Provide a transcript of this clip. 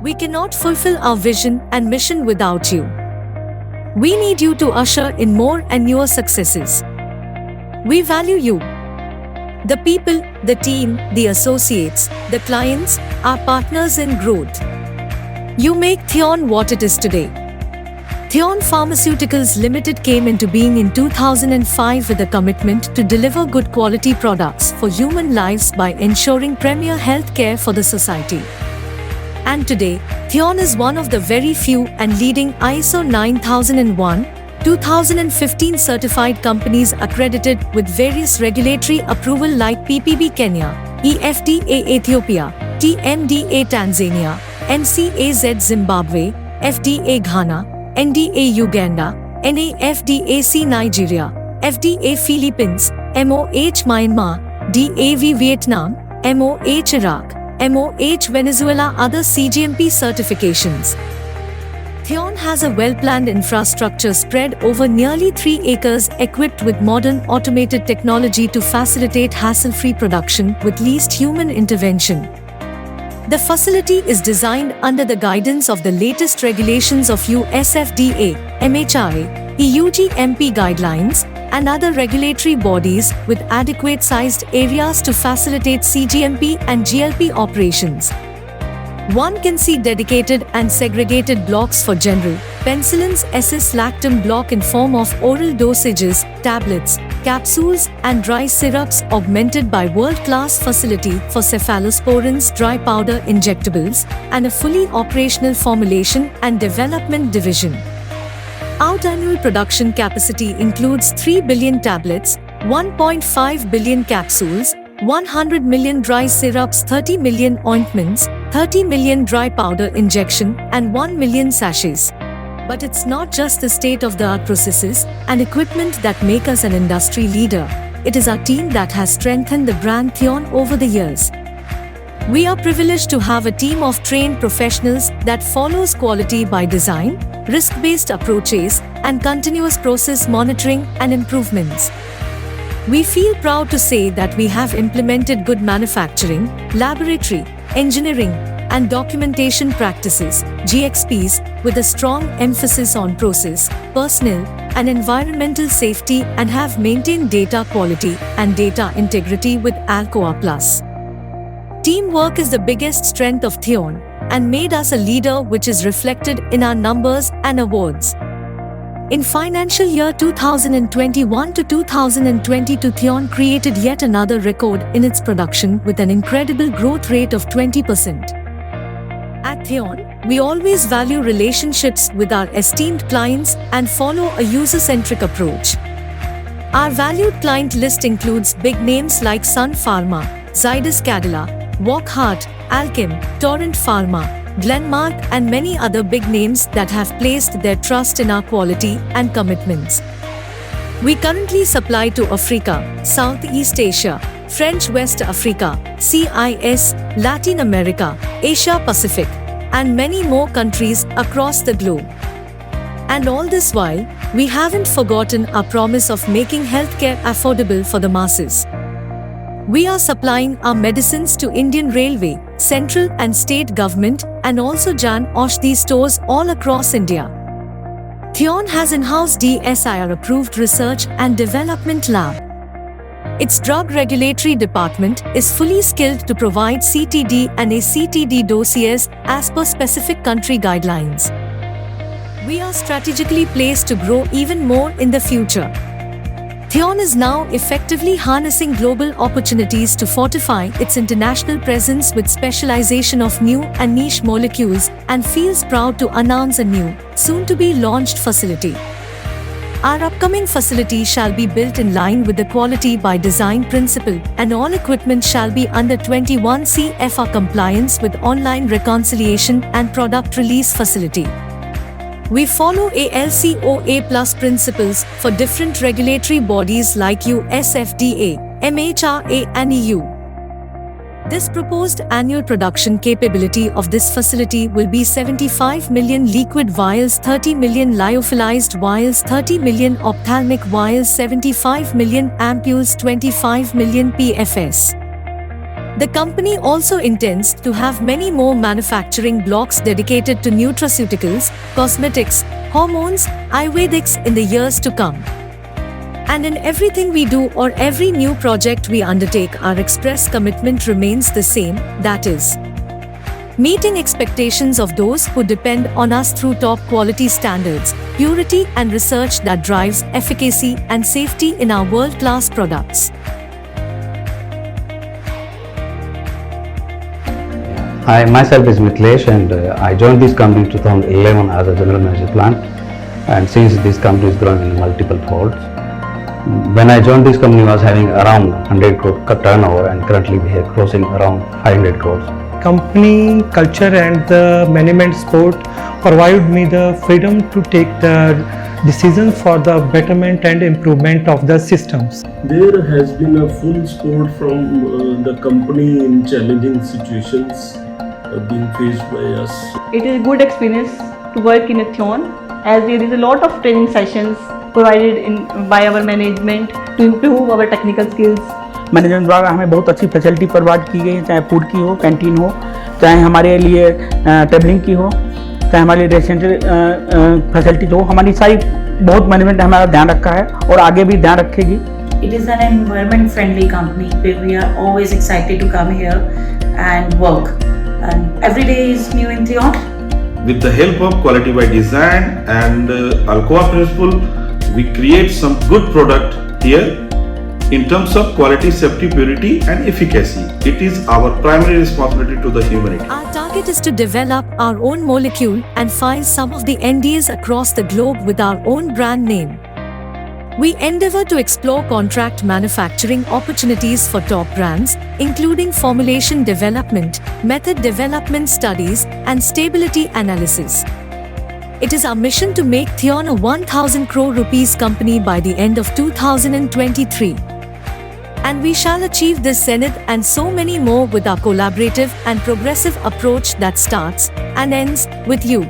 We cannot fulfill our vision and mission without you. We need you to usher in more and newer successes. We value you. The people, the team, the associates, the clients, our partners in growth. You make Theon what it is today. Theon Pharmaceuticals Ltd came into being in 2005 with a commitment to deliver good quality products for human lives by ensuring premier health care for the society. And today, Theon is one of the very few and leading ISO 9001, 2015 certified companies accredited with various regulatory approval like PPB Kenya, EFTA Ethiopia, TMDA Tanzania, NCAZ Zimbabwe, FDA Ghana, NDA Uganda, NAFDAC Nigeria, FDA Philippines, MOH Myanmar, DAV Vietnam, MOH Iraq, MOH Venezuela. Other CGMP certifications. Theon has a well-planned infrastructure spread over nearly 3 acres equipped with modern automated technology to facilitate hassle-free production with least human intervention. The facility is designed under the guidance of the latest regulations of US FDA, MHRA, EU GMP guidelines, and other regulatory bodies with adequate sized areas to facilitate CGMP and GLP operations. One can see dedicated and segregated blocks for general, penicillins SS lactam block in form of oral dosages, tablets, capsules and dry syrups, augmented by world-class facility for cephalosporins dry powder injectables, and a fully operational formulation and development division. Our annual production capacity includes 3 billion tablets, 1.5 billion capsules, 100 million dry syrups, 30 million ointments, 30 million dry powder injection, and 1 million sachets. But it's not just the state-of-the-art processes and equipment that make us an industry leader. It is our team that has strengthened the brand Theon over the years. We are privileged to have a team of trained professionals that follows quality by design, risk-based approaches, and continuous process monitoring and improvements. We feel proud to say that we have implemented good manufacturing, laboratory, engineering, and documentation practices, GXPs, with a strong emphasis on process, personnel, and environmental safety, and have maintained data quality and data integrity with Alcoa Plus. Teamwork is the biggest strength of Theon and made us a leader, which is reflected in our numbers and awards. In financial year 2021 to 2022, Theon created yet another record in its production with an incredible growth rate of 20%. At Theon, we always value relationships with our esteemed clients and follow a user-centric approach. Our valued client list includes big names like Sun Pharma, Zydus Cadila, Wockhardt, Alkem, Torrent Pharma, Glenmark, and many other big names that have placed their trust in our quality and commitments. We currently supply to Africa, Southeast Asia, French West Africa, CIS, Latin America, Asia Pacific, and many more countries across the globe. And all this while, we haven't forgotten our promise of making healthcare affordable for the masses. We are supplying our medicines to Indian Railway, central and state government, and also Jan Aushadhi stores all across India. Theon has in-house DSIR-approved research and development lab. Its drug regulatory department is fully skilled to provide CTD and ACTD dossiers as per specific country guidelines. We are strategically placed to grow even more in the future. Theon is now effectively harnessing global opportunities to fortify its international presence with specialization of new and niche molecules, and feels proud to announce a new, soon-to-be-launched facility. Our upcoming facility shall be built in line with the quality by design principle, and all equipment shall be under 21 CFR compliance with online reconciliation and product release facility. We follow ALCOA Plus principles for different regulatory bodies like US FDA, MHRA, and EU. This proposed annual production capability of this facility will be 75 million liquid vials, 30 million lyophilized vials, 30 million ophthalmic vials, 75 million ampoules, 25 million PFS. The company also intends to have many more manufacturing blocks dedicated to nutraceuticals, cosmetics, hormones, Ayurvedics in the years to come. And in everything we do or every new project we undertake, our express commitment remains the same, that is, meeting expectations of those who depend on us through top quality standards, purity and research that drives efficacy and safety in our world-class products. Hi, myself is Mithilesh and I joined this company in 2011 as a general manager plant, and since this company is growing in multiple folds. When I joined this company, I was having around 100 crore turnover, and currently we are crossing around 500 crores. Company culture and the management support provide me the freedom to take the decisions for the betterment and improvement of the systems. There has been a full support from the company in challenging situations being faced by us. It is a good experience to work in a Theon, as there is a lot of training sessions provided by our management to improve our technical skills. Management द्वारा हमें बहुत अच्छी facility provide की गई है, चाहे food की हो, कैंटीन हो, चाहे हमारे लिए ट्रेवलिंग की हो, चाहे हमारे रेसिडेंशियल फैसिलिटीज हो, हमारी सारी बहुत मैनेजमेंट ने हमारा ध्यान रखा है और आगे भी ध्यान रखेगी. It is an environment friendly company where we are always excited to come here and work, and every day is new in Theon. With the help of quality by design and Alcoa principle, we create some good product here. In terms of quality, safety, purity and efficacy, it is our primary responsibility to the humanity. Our target is to develop our own molecule and file some of the NDAs across the globe with our own brand name. We endeavor to explore contract manufacturing opportunities for top brands, including formulation development, method development studies, and stability analysis. It is our mission to make Theon a 1,000 crore rupees company by the end of 2023. And we shall achieve this zenith and so many more with our collaborative and progressive approach that starts and ends with you.